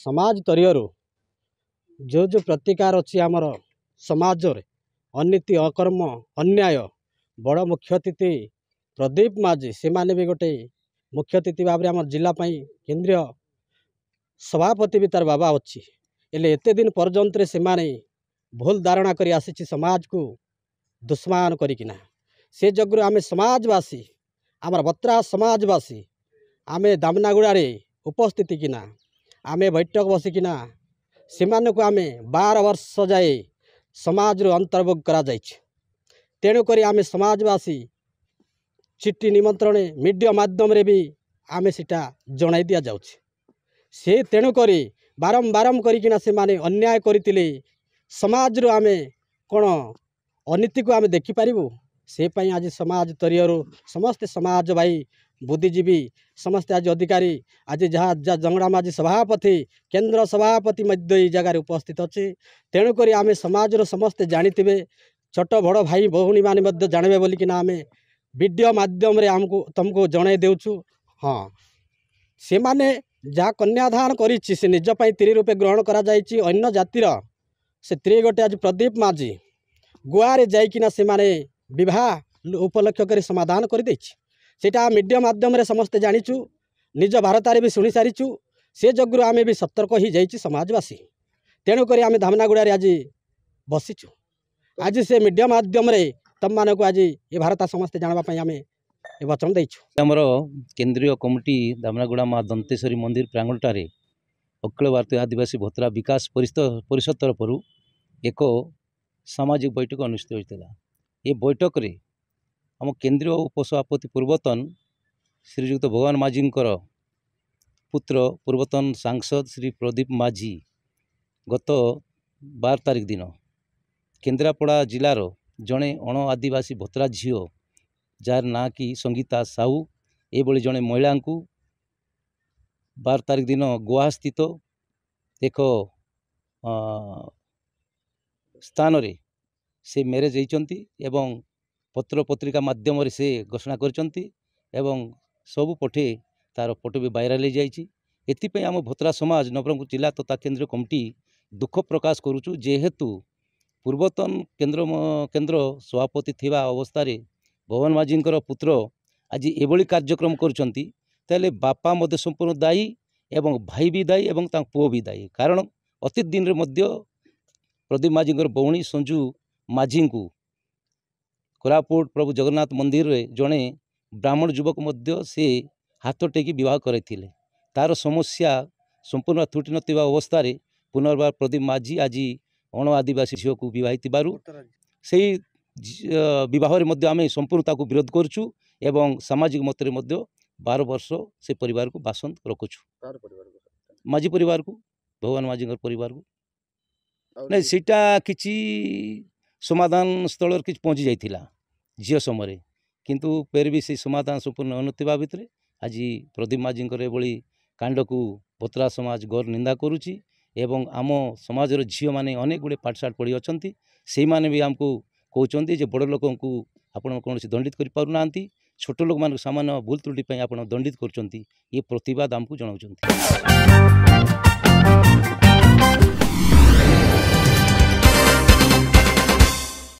समाज तरीय जो जो प्रतिकार अच्छी आमर समाज रे अनीति अकर्म अन्याय बड़ मुख्य अतिथि प्रदीप माझी से माने भी गोटे मुख्य अतिथि भाव आम जिलापाई केंद्रीय सभापति भी तार बाबा अच्छी एले एते दिन पर्यंत से माने भूल धारणा करी आसी समाज को दुश्मन करिकिना से जगु आम समाजवासी आमर बत्रा समाजवासी आमे दामनागुड़ा रे उपस्थित किना आमे बैठक बसिकिना से आमे 12 वर्ष जाए समाज अंतर्भुक्त करा जाइछ। तेणुक आम समाजवासी चिट्ठी निमंत्रण मीडिया माध्यम रे भी आमे सिटा जणाई दिया जाउछ। से तेणुक बारंबार करिकिना से माने अन्याय करथिले समाज रो आमे कोन अनीति को आमे देखि पारिबु से पई आज समाज तरीय समस्त समाज भाई बुद्धिजीवी समस्त आज अधिकारी आज जहाँ जंगड़ा माझी सभापति केंद्र सभापति मध्य जगार उपस्थित अच्छे। तेणुक आम समाज समस्ते जानिथिबे छोट बड़ भाई भौणी माने जानबे बोलिकिना आम वीडियो माध्यम रे आमको तुमको जणाई देउछु। हाँ से माने जहाँ कन्यादान करिछि से निज पई त्री रूपे ग्रहण करा जाइछि अन्य जातिर से त्री गोटे आज प्रदीप माझी गुआरे जाइकिना से माने विवाह उपलक्ष्य कर समाधान कर देछि। सेटा मीडिया माध्यम रे समस्ते जानिछु निज भारतारे भी शुणी सारिछु से जगु आमे भी सतर्क ही जाइछि समाजवासी। तेणुक आम धामनागुड़ा आज बसीचु आज से मीडिया माध्यम रे तम मानक आज ये भारत समस्ते जानवाई आम ये वचन देइछु। आमर केंद्रीय कमिटी धामनागुड़ा माँ दंतेश्वरी मंदिर प्रांगणटारे अखिल भारतीय आदिवासी भोत्रा विकास परिषद तरफ एक सामाजिक बैठक अनुष्ठित होता। ये बैठक रे आम केंद्रीय उपसभापति पूर्वतन श्रीजुक्त भगवान माझी पुत्र पूर्वतन सांसद श्री प्रदीप माझी गत 12 तारिख दिन केन्द्रापड़ा जिलार जड़े अण आदिवासी भोत्रा झील जार ना कि संगीता साहू ये जड़े महिला को 12 तारिख दिन गोवा स्थित एक स्थान रे से मैरेज होती एवं पत्र पत्रिका माध्यम से घोषणा करचंती एवं सबु पठे तार फोटो भी वायरल हो जाइए। एथिपाई आम भोत्रा समाज नवरंगपुर जिला तथा केंद्रीय कमिटी दुख प्रकाश करुचु जेहेतु पूर्वतन केंद्र सभापति थिबा अवस्था भगवान माझी पुत्र आज एभली कार्यक्रम करुचंती ताले बापा मध्य संपूर्ण दायी एवं भाई भी दायी एवं पुओ भी दायी। कारण अतीत दिन रे मध्य प्रदीप माझी बौणी संजू माझी को कोरापुट प्रभु जगन्नाथ मंदिर रे जड़े ब्राह्मण युवक मध्य से हाथ टेकी विवाह करथिले। तार समस्या संपूर्ण त्रुटि नथिबा अवस्था रे पुनर्बार प्रदीप माझी आज अण आदिवासी झील को विवाहित से विवाह मध्य आम संपूर्णता को विरोध करुचु एवं सामाजिक मत 12 वर्ष से परिवार को बासन रखुचु। माझी परिवार को भगवान माझी परिवार को नहीं सीटा किसी समाधान स्थल कि पहुँची जाइथिला झील समय किंतु फेर भी से समाधान संपूर्ण अनुवा भितर आज प्रदीप माझी एभली कांड को भोत्रा समाज गौर निंदा करुच्ची एवं आम समाज झील मैंने अनेक गुड़े पाठशाठ पढ़ी अच्छा से मैंने भी आमको कहते जे बड़ लोक आपण कौन दंडित कर पारना छोट लोक मान सामान्य भूल त्रुटि आप दंडित कर प्रतिवाद आमको जनाऊँ।